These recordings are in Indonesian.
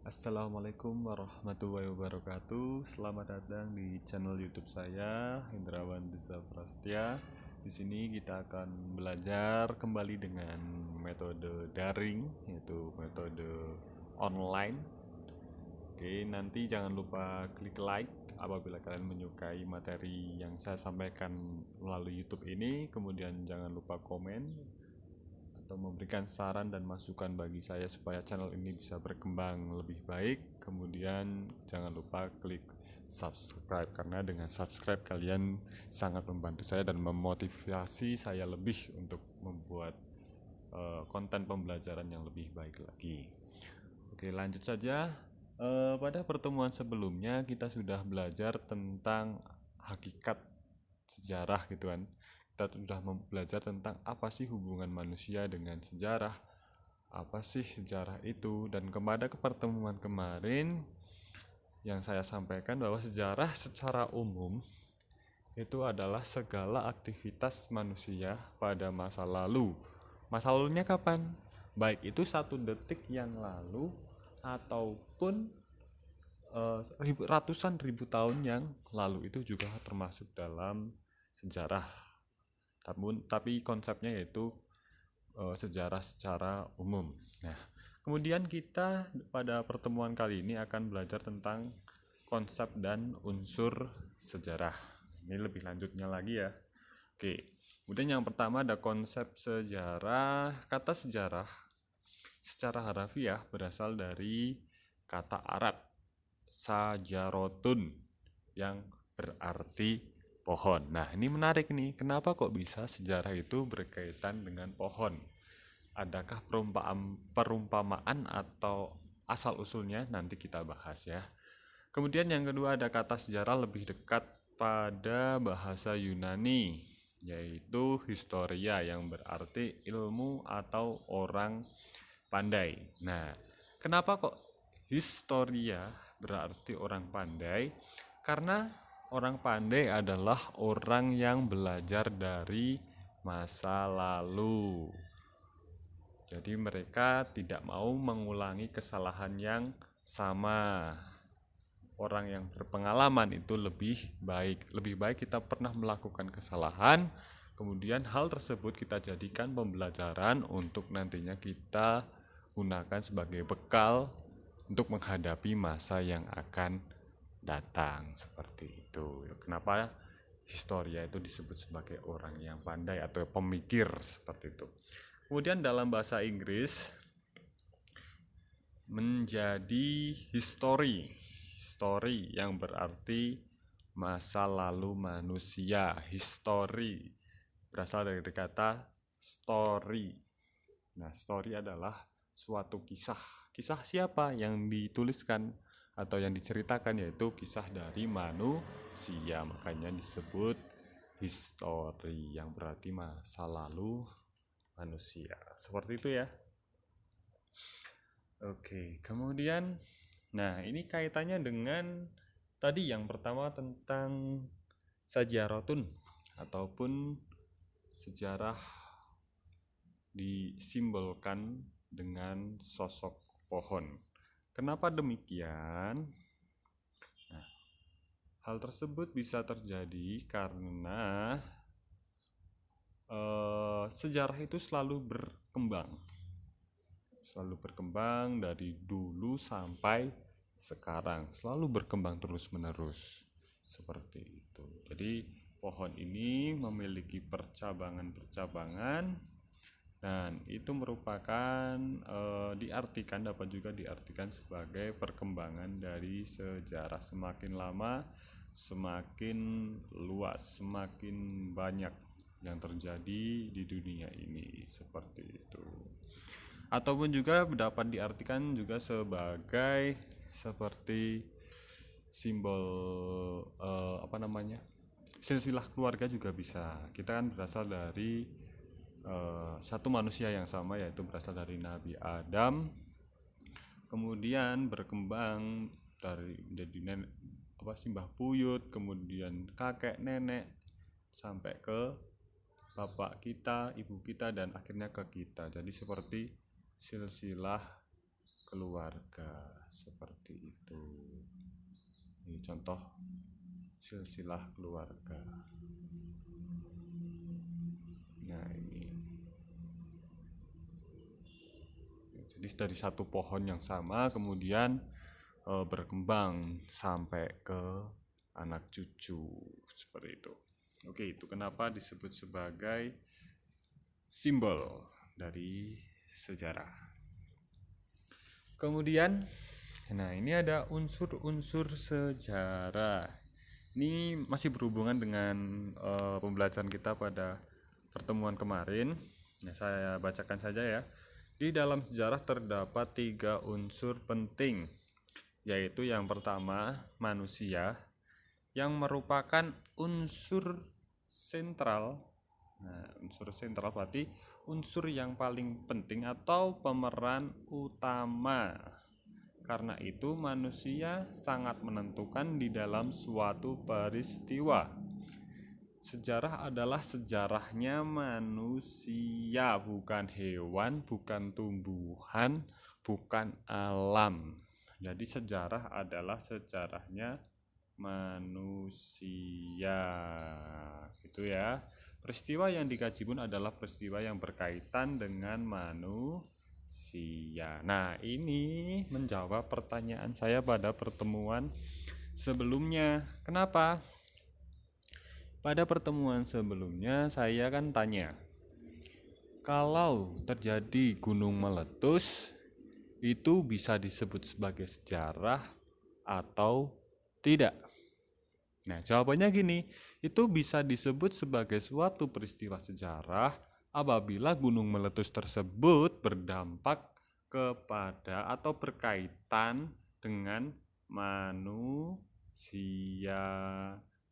Assalamualaikum warahmatullahi wabarakatuh. Selamat datang di channel YouTube saya, Hendrawan Desa Prasetya. Di sini kita akan belajar kembali dengan metode daring, yaitu metode online. Oke, nanti jangan lupa klik like apabila kalian menyukai materi yang saya sampaikan melalui YouTube ini. Kemudian jangan lupa komen atau memberikan saran dan masukan bagi saya supaya channel ini bisa berkembang lebih baik. Kemudian jangan lupa klik subscribe, karena dengan subscribe kalian sangat membantu saya dan memotivasi saya lebih untuk membuat konten pembelajaran yang lebih baik lagi. Oke, lanjut saja. Pada pertemuan sebelumnya kita sudah belajar tentang hakikat sejarah gitu kan. Kita sudah belajar tentang apa sih hubungan manusia dengan sejarah, apa sih sejarah itu, dan pada pertemuan kemarin yang saya sampaikan bahwa sejarah secara umum itu adalah segala aktivitas manusia pada masa lalu. Masa lalunya kapan? Baik itu 1 detik yang lalu ataupun ratusan ribu tahun yang lalu, itu juga termasuk dalam sejarah. Tapi konsepnya yaitu sejarah secara umum. Nah, kemudian kita pada pertemuan kali ini akan belajar tentang konsep dan unsur sejarah. Ini lebih lanjutnya lagi ya. Oke, kemudian yang pertama ada konsep sejarah. Kata sejarah secara harafiah berasal dari kata Arab sajarotun yang berarti pohon. Nah, ini menarik nih. Kenapa kok bisa sejarah itu berkaitan dengan pohon? Adakah perumpamaan atau asal-usulnya? Nanti kita bahas ya. Kemudian yang kedua ada kata sejarah lebih dekat pada bahasa Yunani, yaitu historia yang berarti ilmu atau orang pandai. Nah, kenapa kok historia berarti orang pandai? Karena orang pandai adalah orang yang belajar dari masa lalu. Jadi mereka tidak mau mengulangi kesalahan yang sama. Orang yang berpengalaman itu lebih baik. Lebih baik kita pernah melakukan kesalahan, kemudian hal tersebut kita jadikan pembelajaran untuk nantinya kita gunakan sebagai bekal untuk menghadapi masa yang akan datang, seperti itu. Kenapa historia itu disebut sebagai orang yang pandai atau pemikir, seperti itu. Kemudian dalam bahasa Inggris menjadi history yang berarti masa lalu manusia. History berasal dari kata story. Nah, story adalah suatu kisah. Kisah siapa yang dituliskan atau yang diceritakan? Yaitu kisah dari manusia. Makanya disebut history yang berarti masa lalu manusia. Seperti itu ya. Oke, kemudian ini kaitannya dengan tadi yang pertama tentang sajarotun ataupun sejarah disimbolkan dengan sosok pohon. Kenapa demikian? Nah, hal tersebut bisa terjadi karena sejarah itu selalu berkembang dari dulu sampai sekarang, selalu berkembang terus-menerus seperti itu. Jadi pohon ini memiliki percabangan-percabangan, dan itu merupakan dapat juga diartikan sebagai perkembangan dari sejarah. Semakin lama semakin luas, semakin banyak yang terjadi di dunia ini, seperti itu. Ataupun juga dapat diartikan juga sebagai seperti simbol silsilah keluarga juga bisa. Kita kan berasal dari satu manusia yang sama, yaitu berasal dari Nabi Adam, kemudian berkembang dari menjadi simbah buyut, kemudian kakek nenek, sampai ke bapak kita, ibu kita, dan akhirnya ke kita. Jadi seperti silsilah keluarga, seperti itu. Ini contoh silsilah keluarga. Nah, ini. Jadi dari satu pohon yang sama kemudian berkembang sampai ke anak cucu, seperti itu. Oke, itu kenapa disebut sebagai simbol dari sejarah. Kemudian, nah ini ada unsur-unsur sejarah. Ini masih berhubungan dengan pembelajaran kita pada pertemuan kemarin. Nah, saya bacakan saja ya. Di dalam sejarah terdapat 3 unsur penting, yaitu yang pertama manusia, yang merupakan unsur sentral. Nah, unsur sentral berarti unsur yang paling penting atau pemeran utama. Karena itu manusia sangat menentukan di dalam suatu peristiwa. Sejarah adalah sejarahnya manusia, bukan hewan, bukan tumbuhan, bukan alam. Jadi sejarah adalah sejarahnya manusia. Gitu ya. Peristiwa yang dikaji pun adalah peristiwa yang berkaitan dengan manusia. Nah, ini menjawab pertanyaan saya pada pertemuan sebelumnya. Kenapa? Pada pertemuan sebelumnya saya kan tanya, kalau terjadi gunung meletus itu bisa disebut sebagai sejarah atau tidak? Nah, jawabannya gini, itu bisa disebut sebagai suatu peristiwa sejarah apabila gunung meletus tersebut berdampak kepada atau berkaitan dengan manusia.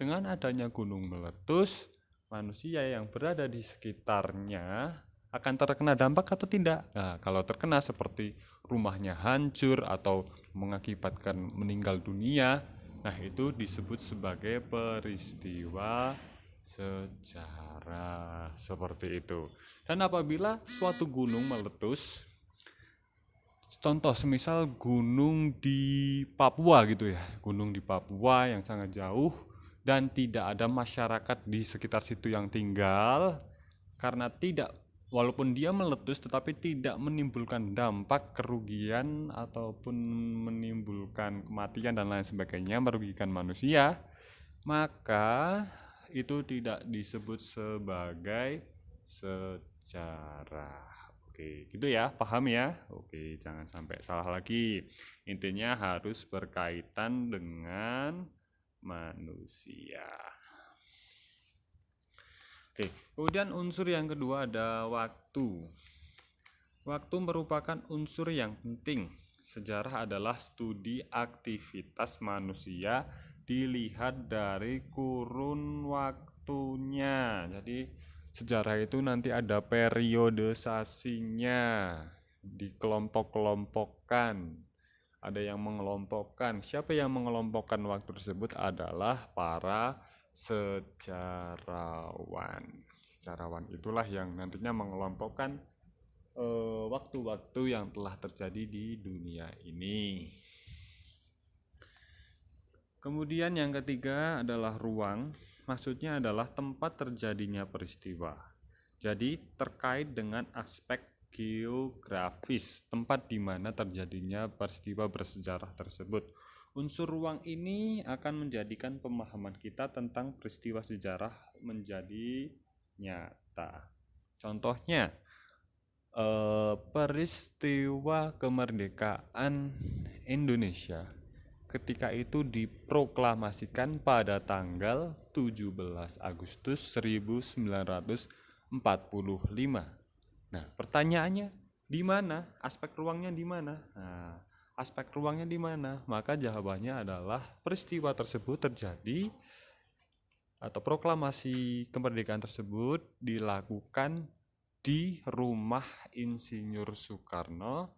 Dengan adanya gunung meletus, manusia yang berada di sekitarnya akan terkena dampak atau tidak? Nah, kalau terkena seperti rumahnya hancur atau mengakibatkan meninggal dunia, nah itu disebut sebagai peristiwa sejarah, seperti itu. Dan apabila suatu gunung meletus, contoh semisal gunung di Papua gitu ya, gunung di Papua yang sangat jauh dan tidak ada masyarakat di sekitar situ yang tinggal, karena walaupun dia meletus tetapi tidak menimbulkan dampak kerugian ataupun menimbulkan kematian dan lain sebagainya, merugikan manusia, maka itu tidak disebut sebagai sejarah. Oke, gitu ya, paham ya? Oke, jangan sampai salah lagi. Intinya harus berkaitan dengan manusia. Oke, kemudian unsur yang kedua ada waktu. Waktu merupakan unsur yang penting. Sejarah adalah studi aktivitas manusia dilihat dari kurun waktunya. Jadi sejarah itu nanti ada periodisasinya, dikelompok-kelompokkan. Ada yang mengelompokkan. Siapa yang mengelompokkan waktu tersebut adalah para sejarawan. Sejarawan itulah yang nantinya mengelompokkan waktu-waktu yang telah terjadi di dunia ini. Kemudian yang ketiga adalah ruang. Maksudnya adalah tempat terjadinya peristiwa. Jadi terkait dengan aspek geografis, tempat di mana terjadinya peristiwa bersejarah tersebut. Unsur ruang ini akan menjadikan pemahaman kita tentang peristiwa sejarah menjadi nyata. Contohnya, peristiwa kemerdekaan Indonesia ketika itu diproklamasikan pada tanggal 17 Agustus 1945. Nah, pertanyaannya di mana? Aspek ruangnya di mana? Nah, aspek ruangnya di mana? Maka jawabannya adalah peristiwa tersebut terjadi atau proklamasi kemerdekaan tersebut dilakukan di rumah Insinyur Soekarno,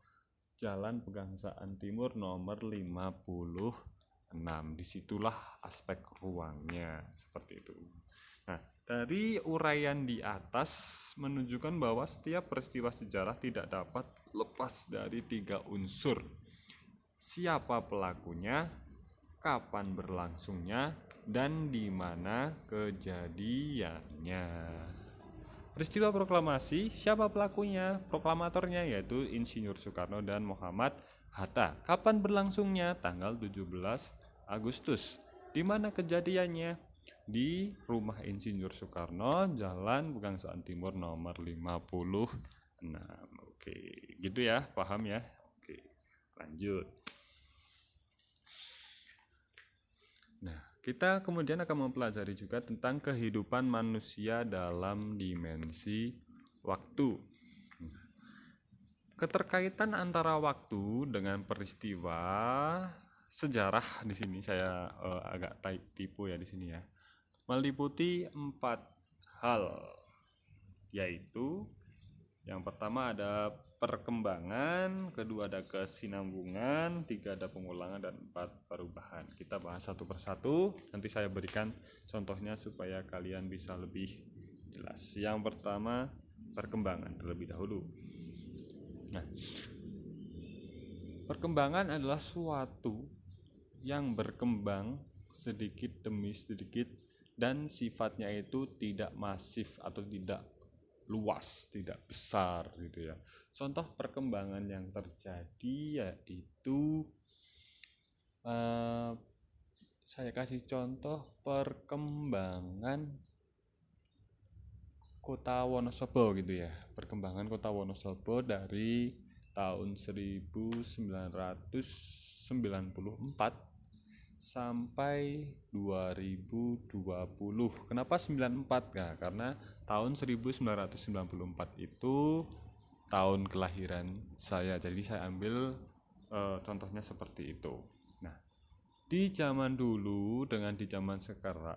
Jalan Pegangsaan Timur nomor 56. Disitulah aspek ruangnya, seperti itu. Nah, dari uraian di atas menunjukkan bahwa setiap peristiwa sejarah tidak dapat lepas dari 3 unsur. Siapa pelakunya, kapan berlangsungnya, dan di mana kejadiannya. Peristiwa proklamasi, siapa pelakunya? Proklamatornya yaitu Insinyur Soekarno dan Muhammad Hatta. Kapan berlangsungnya? Tanggal 17 Agustus. Di mana kejadiannya? Di rumah Insinyur Soekarno, Jalan Pegangsaan Timur nomor 56. Oke, gitu ya, paham ya? Oke, lanjut. Nah, kita kemudian akan mempelajari juga tentang kehidupan manusia dalam dimensi waktu. Keterkaitan antara waktu dengan peristiwa sejarah di sini saya agak tipu ya di sini ya. Meliputi 4 hal, yaitu yang pertama ada perkembangan, kedua ada kesinambungan, 3 ada pengulangan, dan 4 perubahan. Kita bahas satu persatu, nanti saya berikan contohnya supaya kalian bisa lebih jelas. Yang pertama perkembangan terlebih dahulu. Nah, perkembangan adalah suatu yang berkembang sedikit demi sedikit dan sifatnya itu tidak masif atau tidak luas, tidak besar gitu ya. Contoh perkembangan yang terjadi yaitu saya kasih contoh perkembangan Kota Wonosobo gitu ya. Perkembangan Kota Wonosobo dari tahun 1994 sampai 2020. Kenapa 94? Nah, karena tahun 1994 itu tahun kelahiran saya. Jadi saya ambil contohnya seperti itu. Nah, di zaman dulu dengan di zaman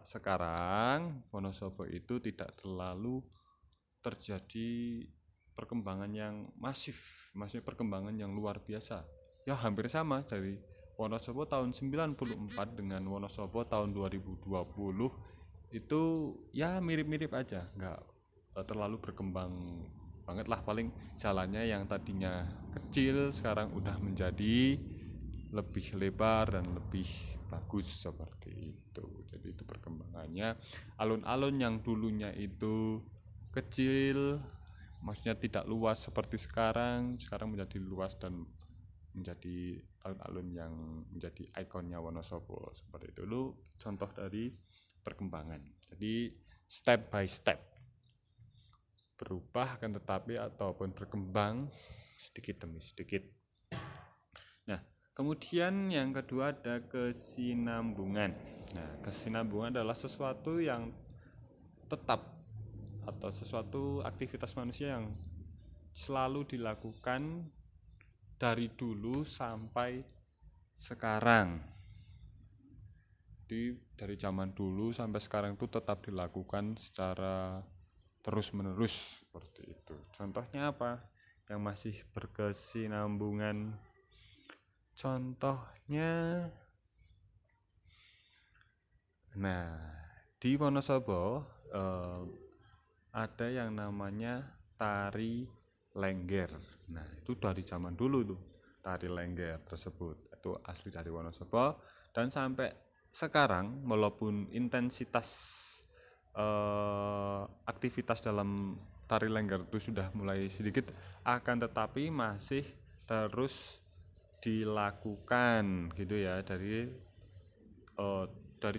sekarang Wonosobo itu tidak terlalu terjadi perkembangan yang masif, maksudnya perkembangan yang luar biasa. Ya hampir sama dari Wonosobo tahun 94 dengan Wonosobo tahun 2020 itu ya mirip-mirip aja, nggak terlalu berkembang banget lah. Paling jalannya yang tadinya kecil sekarang udah menjadi lebih lebar dan lebih bagus seperti itu. Jadi itu perkembangannya. Alun-alun yang dulunya itu kecil, maksudnya tidak luas seperti sekarang menjadi luas dan menjadi alun-alun yang menjadi ikonnya Wonosobo seperti itu. Dulu contoh dari perkembangan. Jadi step by step berubah kan, tetapi ataupun berkembang sedikit demi sedikit. Nah, kemudian yang kedua ada kesinambungan. Nah, kesinambungan adalah sesuatu yang tetap atau sesuatu aktivitas manusia yang selalu dilakukan dari dulu sampai sekarang. Dari zaman dulu sampai sekarang itu tetap dilakukan secara terus-menerus seperti itu. Contohnya apa? Yang masih berkesinambungan. Contohnya, nah, di Wonosobo ada yang namanya tari lengger. Nah, itu dari zaman dulu tuh tari lengger tersebut. Itu asli dari Wonosobo dan sampai sekarang walaupun intensitas aktivitas dalam tari lengger itu sudah mulai sedikit, akan tetapi masih terus dilakukan gitu ya. Dari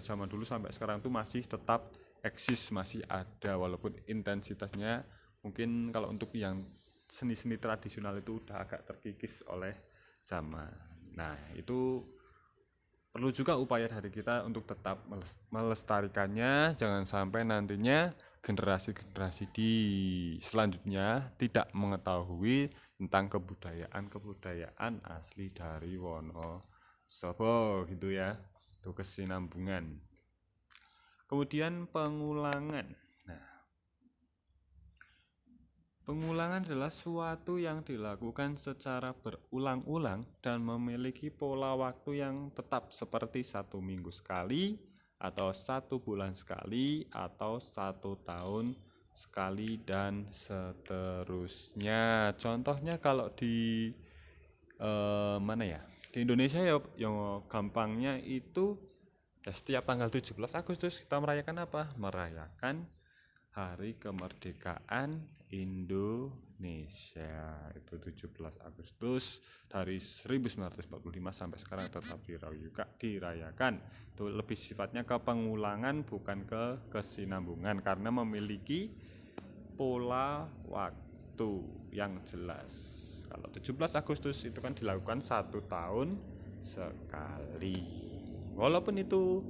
zaman dulu sampai sekarang tuh masih tetap eksis, masih ada walaupun intensitasnya mungkin kalau untuk yang seni-seni tradisional itu udah agak terkikis oleh zaman. Nah, itu perlu juga upaya dari kita untuk tetap melestarikannya, jangan sampai nantinya generasi-generasi di selanjutnya tidak mengetahui tentang kebudayaan asli dari Wonosobo gitu ya. Itu kesinambungan. Kemudian pengulangan. Nah, pengulangan adalah suatu yang dilakukan secara berulang-ulang dan memiliki pola waktu yang tetap seperti 1 minggu sekali, atau 1 bulan sekali, atau 1 tahun sekali, dan seterusnya. Contohnya kalau di mana ya, di Indonesia ya, yang gampangnya itu ya, setiap tanggal 17 Agustus kita merayakan apa? Merayakan Hari Kemerdekaan Indonesia. Itu 17 Agustus dari 1945 sampai sekarang tetap dirayakan. Itu lebih sifatnya ke pengulangan, bukan ke kesinambungan, karena memiliki pola waktu yang jelas. Kalau 17 Agustus itu kan dilakukan 1 tahun sekali. Walaupun itu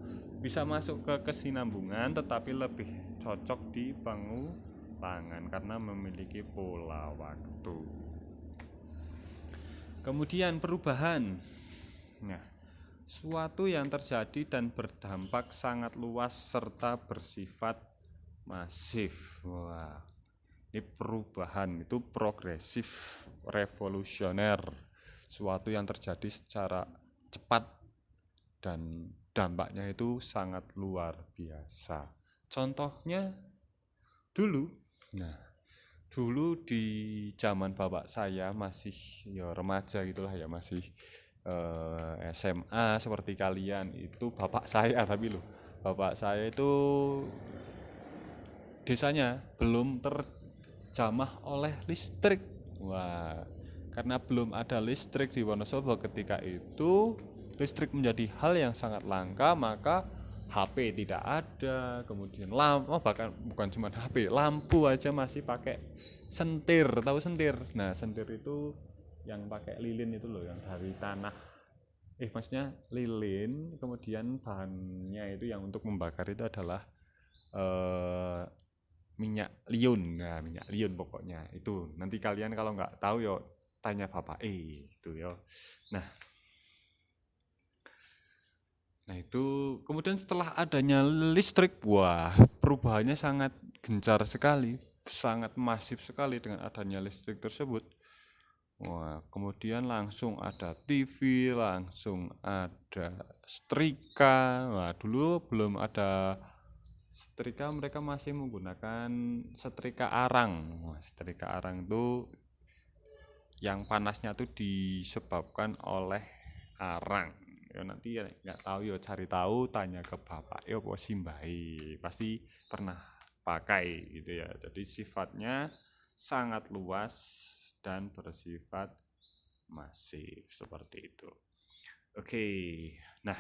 bisa masuk ke kesinambungan, tetapi lebih cocok di pengulangan karena memiliki pola waktu. Kemudian perubahan. Nah, suatu yang terjadi dan berdampak sangat luas serta bersifat masif. Wah, ini perubahan itu progresif, revolusioner, suatu yang terjadi secara cepat dan dampaknya itu sangat luar biasa. Contohnya dulu di zaman bapak saya masih ya remaja gitulah ya, masih SMA seperti kalian, itu bapak saya itu desanya belum terjamah oleh listrik. Wah, karena belum ada listrik di Wonosobo ketika itu, listrik menjadi hal yang sangat langka, maka HP tidak ada, kemudian bahkan bukan cuma HP, lampu aja masih pakai sentir. Tahu sentir? Nah, sentir itu yang pakai lilin itu loh, yang dari tanah. Maksudnya lilin, kemudian bahannya itu yang untuk membakar itu adalah minyak liun. Nah, minyak liun pokoknya itu. Nanti kalian kalau nggak tahu yo tanya bapak itu yo. Nah itu kemudian setelah adanya listrik, wah, perubahannya sangat gencar sekali, sangat masif sekali dengan adanya listrik tersebut. Wah, kemudian langsung ada TV, langsung ada setrika. Wah, dulu belum ada setrika, mereka masih menggunakan setrika arang. Wah, setrika arang itu yang panasnya tuh disebabkan oleh arang. Ya nanti ya nggak tahu ya, cari tahu, tanya ke bapak ya, simbahi pasti pernah pakai gitu ya. Jadi sifatnya sangat luas dan bersifat masif seperti itu. Oke, nah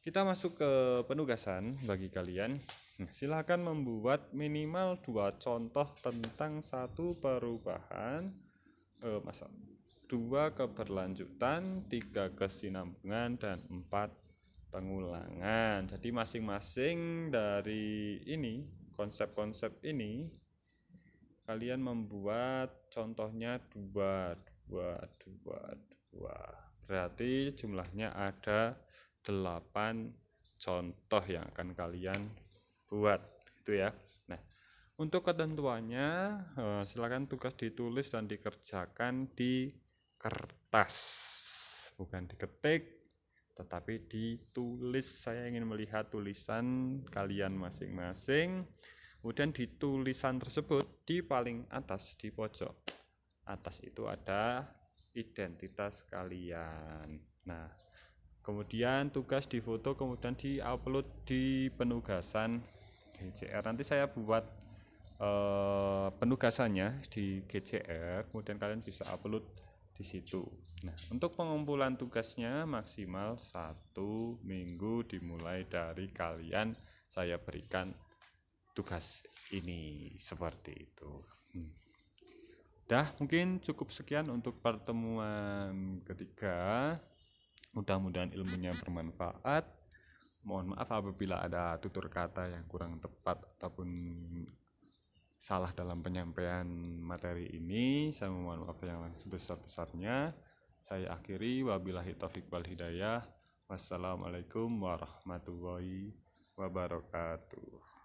kita masuk ke penugasan bagi kalian. Nah, silakan membuat minimal 2 contoh tentang 1 perubahan, 2 keberlanjutan, 3 kesinambungan, dan 4 pengulangan. Jadi masing-masing dari ini, konsep-konsep ini, kalian membuat contohnya 2. Berarti jumlahnya ada 8 contoh yang akan kalian buat itu ya. Nah, untuk ketentuannya silakan tugas ditulis dan dikerjakan di kertas, bukan diketik tetapi ditulis. Saya ingin melihat tulisan kalian masing-masing. Kemudian di tulisan tersebut di paling atas, di pojok atas itu ada identitas kalian. Nah, kemudian tugas difoto, kemudian diupload di penugasan GCR. Nanti saya buat penugasannya di GCR, kemudian kalian bisa upload di situ. Nah, untuk pengumpulan tugasnya maksimal 1 minggu dimulai dari kalian saya berikan tugas ini, seperti itu. Mungkin cukup sekian untuk pertemuan ketiga. Mudah-mudahan ilmunya bermanfaat. Mohon maaf apabila ada tutur kata yang kurang tepat ataupun salah dalam penyampaian materi ini. Saya mohon maaf yang sebesar-besarnya. Saya akhiri, wabillahi taufiq wal hidayah. Wassalamualaikum warahmatullahi wabarakatuh.